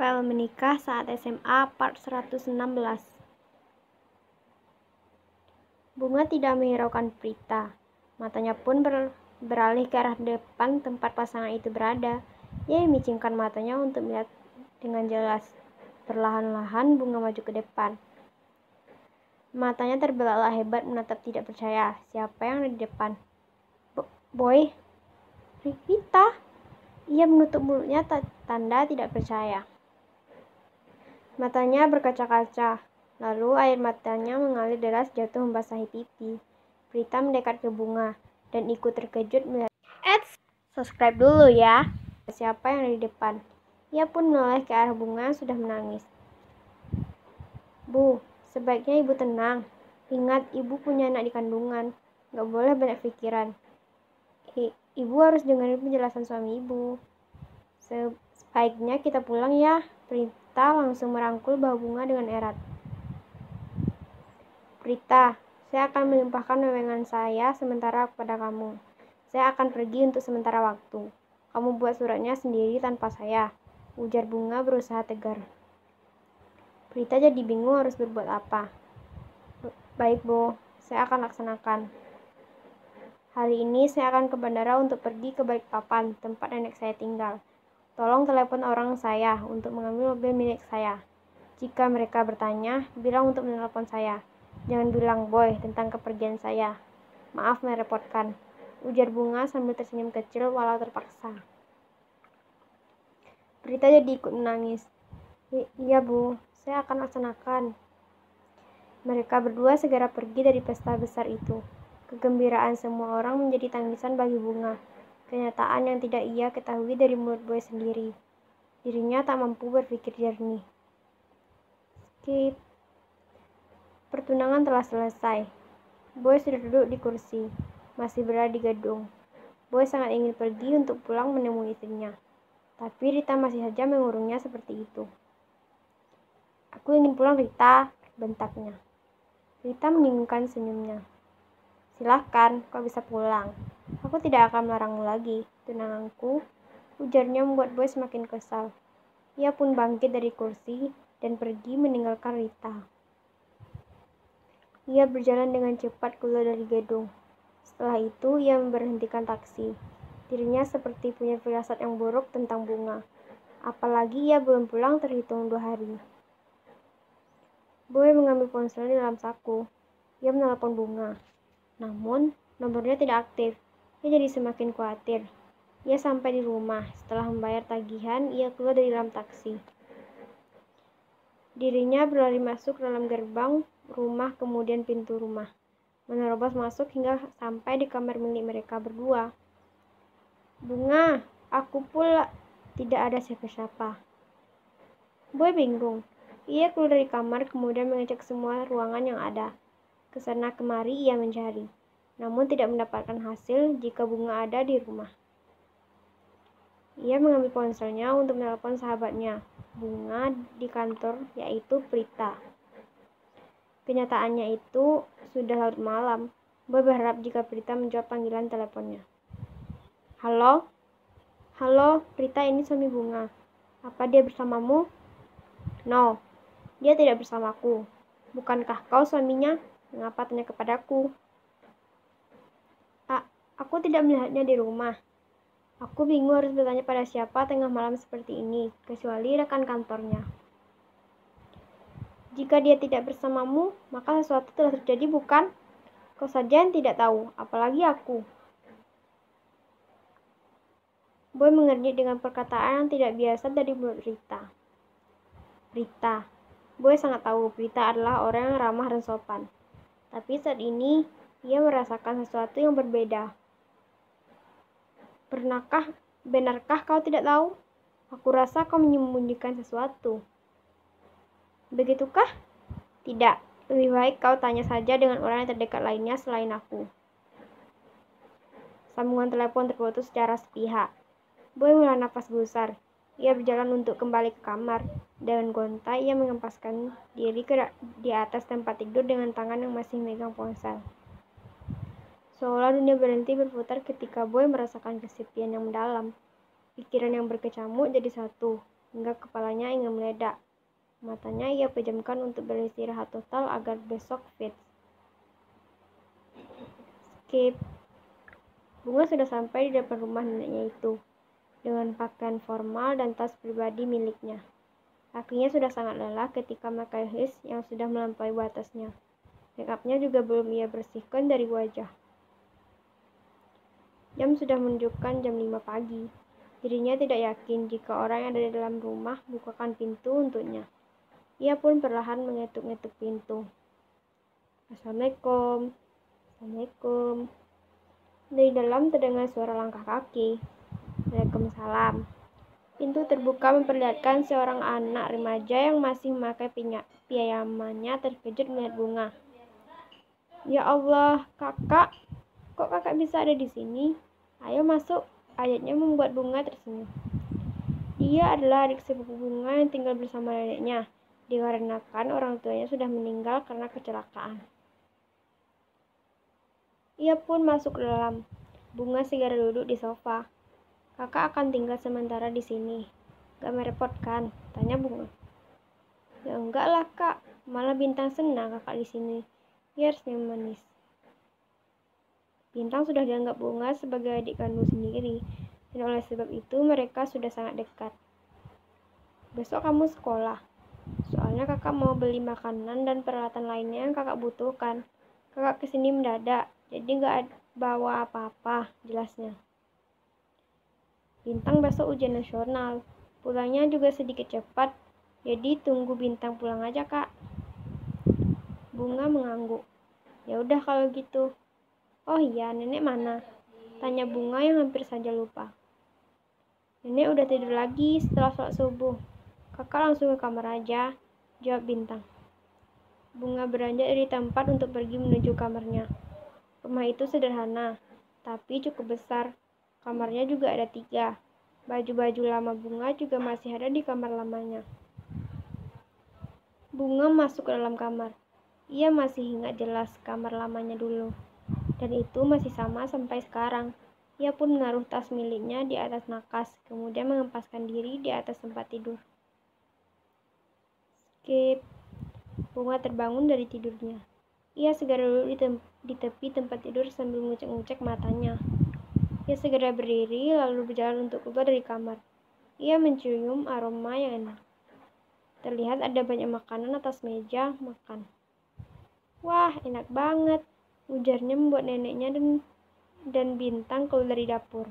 Novel Menikah Saat SMA Part 116. Bunga tidak menghiraukan Prita. Matanya pun beralih ke arah depan tempat pasangan itu berada. Ia memicingkan matanya untuk melihat dengan jelas. Perlahan-lahan Bunga maju ke depan. Matanya terbelalak hebat menatap tidak percaya. Siapa yang ada di depan? Boy? Rita? Ia menutup mulutnya tanda tidak percaya. Matanya berkaca-kaca, lalu air matanya mengalir deras jatuh membasahi pipi. Prita mendekat ke Bunga dan ikut terkejut melihat. Subscribe dulu ya. Siapa yang ada di depan? Ia pun menoleh ke arah Bunga yang sudah menangis. Bu, sebaiknya ibu tenang. Ingat, ibu punya anak di kandungan. Gak boleh banyak pikiran. Ibu harus dengerin penjelasan suami ibu. Sebaiknya kita pulang ya. Prita langsung merangkul bahu Bunga dengan erat. Prita, saya akan melimpahkan wewenang saya sementara kepada kamu. Saya akan pergi untuk sementara waktu. Kamu buat suratnya sendiri tanpa saya, ujar Bunga berusaha tegar. Prita jadi bingung harus berbuat apa. Baik, Bu, saya akan laksanakan. Hari ini saya akan ke bandara untuk pergi ke Balikpapan, tempat nenek saya tinggal. Tolong telepon orang saya untuk mengambil mobil milik saya. Jika mereka bertanya, bilang untuk menelpon saya. Jangan bilang Boy tentang kepergian saya. Maaf merepotkan, ujar Bunga sambil tersenyum kecil walau terpaksa. Prita jadi ikut menangis. Iya Bu, saya akan laksanakan. Mereka berdua segera pergi dari pesta besar itu. Kegembiraan semua orang menjadi tangisan bagi Bunga. Kenyataan yang tidak ia ketahui dari mulut Boy sendiri. Dirinya tak mampu berpikir jernih. Skip. Pertunangan telah selesai. Boy sudah duduk di kursi, masih berada di gedung. Boy sangat ingin pergi untuk pulang menemui istrinya. Tapi Rita masih saja mengurungnya seperti itu. Aku ingin pulang, Rita, bentaknya. Rita menyingkirkan senyumnya. Silahkan, kau bisa pulang. Aku tidak akan melarangmu lagi, tunanganku, ujarnya membuat Boy semakin kesal. Ia pun bangkit dari kursi dan pergi meninggalkan Rita. Ia berjalan dengan cepat keluar dari gedung. Setelah itu, ia memberhentikan taksi. Dirinya seperti punya firasat yang buruk tentang Bunga. Apalagi ia belum pulang terhitung 2 hari. Boy mengambil ponsel di dalam saku. Ia menelpon Bunga. Namun, nomornya tidak aktif. Ia jadi semakin khawatir. Ia sampai di rumah. Setelah membayar tagihan, ia keluar dari dalam taksi. Dirinya berlari masuk dalam gerbang rumah, kemudian pintu rumah. Menerobos masuk hingga sampai di kamar milik mereka berdua. Bunga, aku pula. Tidak ada siapa-siapa. Boy bingung. Ia keluar dari kamar, kemudian mengecek semua ruangan yang ada. Kesana kemari ia mencari, namun tidak mendapatkan hasil jika Bunga ada di rumah. Ia mengambil ponselnya untuk menelpon sahabatnya, Bunga di kantor, yaitu Prita. Kenyataannya itu sudah larut malam. Boy berharap jika Prita menjawab panggilan teleponnya. Halo? Halo, Prita, ini suami Bunga. Apa dia bersamamu? No, dia tidak bersamaku. Bukankah kau suaminya? Mengapa tanya kepadaku? Aku tidak melihatnya di rumah. Aku bingung harus bertanya pada siapa tengah malam seperti ini, kecuali rekan kantornya. Jika dia tidak bersamamu, maka sesuatu telah terjadi, bukan? Kau saja yang tidak tahu, apalagi aku. Boy mengernyit dengan perkataan yang tidak biasa dari mulut Rita. Rita. Boy sangat tahu Rita adalah orang yang ramah dan sopan. Tapi saat ini, ia merasakan sesuatu yang berbeda. Benarkah kau tidak tahu? Aku rasa kau menyembunyikan sesuatu. Begitukah? Tidak. Lebih baik kau tanya saja dengan orang yang terdekat lainnya selain aku. Sambungan telepon terputus secara sepihak. Boy menghela nafas gusar. Ia berjalan untuk kembali ke kamar. Dengan gonta, ia mengempaskan diri di atas tempat tidur dengan tangan yang masih memegang ponsel. Seolah dunia berhenti berputar ketika Boy merasakan kesepian yang mendalam. Pikiran yang berkecamuk jadi satu. hingga kepalanya ingin meledak. Matanya ia pejamkan untuk beristirahat total agar besok fit. Skip. Bunga sudah sampai di depan rumah neneknya itu, dengan pakaian formal dan tas pribadi miliknya. Kakinya sudah sangat lelah ketika memakai heels yang sudah melampaui batasnya. Make-up-nya juga belum ia bersihkan dari wajah. Jam sudah menunjukkan jam 5 pagi. Dirinya tidak yakin jika orang yang ada di dalam rumah bukakan pintu untuknya. Ia pun perlahan mengetuk-ngetuk pintu. Assalamualaikum. Assalamualaikum. Dari dalam terdengar suara langkah kaki. Waalaikumsalam. Pintu terbuka memperlihatkan seorang anak remaja yang masih memakai pijamannya terkejut melihat Bunga. Ya Allah, kakak, kok kakak bisa ada di sini? Ayo masuk, ayatnya membuat Bunga tersenyum. Dia adalah adik sepupu Bunga yang tinggal bersama neneknya, dikarenakan orang tuanya sudah meninggal karena kecelakaan. Ia pun masuk ke dalam. Bunga segera duduk di sofa. Kakak akan tinggal sementara di sini. Gak merepotkan? Tanya Bunga. Ya enggak lah kak, malah Bintang senang kakak di sini. Ia senyum manis. Bintang sudah dianggap Bunga sebagai adik kandung sendiri, dan oleh sebab itu mereka sudah sangat dekat. Besok kamu sekolah. Soalnya kakak mau beli makanan dan peralatan lainnya yang kakak butuhkan. Kakak kesini mendadak, jadi gak bawa apa-apa, jelasnya. Bintang besok ujian nasional. Pulangnya juga sedikit cepat, jadi tunggu Bintang pulang aja kak. Bunga mengangguk. Ya udah kalau gitu. Oh iya, nenek mana? Tanya Bunga yang hampir saja lupa. Nenek udah tidur lagi setelah sholat subuh. Kakak langsung ke kamar aja, jawab Bintang. Bunga beranjak dari tempat untuk pergi menuju kamarnya. Rumah itu sederhana, tapi cukup besar. Kamarnya juga ada 3. Baju-baju lama Bunga juga masih ada di kamar lamanya. Bunga masuk ke dalam kamar. Ia masih ingat jelas kamar lamanya dulu. Dan itu masih sama sampai sekarang. Ia pun menaruh tas miliknya di atas nakas, kemudian mengempaskan diri di atas tempat tidur. Skip. Bunga terbangun dari tidurnya. Ia segera duduk di tepi tempat tidur sambil ngucek-ngucek matanya. Ia segera berdiri lalu berjalan untuk keluar dari kamar. Ia mencium aroma yang enak. Terlihat ada banyak makanan atas meja makan. Wah, enak banget, ujarnya membuat neneknya dan Bintang keluar dari dapur.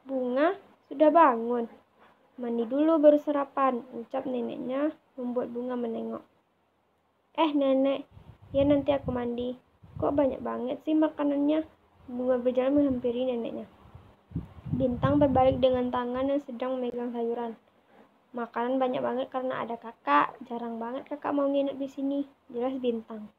Bunga, sudah bangun? Mandi dulu baru sarapan, ucap neneknya membuat Bunga menengok. Nenek, ya nanti aku mandi. Kok banyak banget sih makanannya? Bunga berjalan menghampiri neneknya. Bintang berbalik dengan tangan yang sedang memegang sayuran. Makanan banyak banget karena ada kakak. Jarang banget kakak mau nginep di sini, jelas Bintang.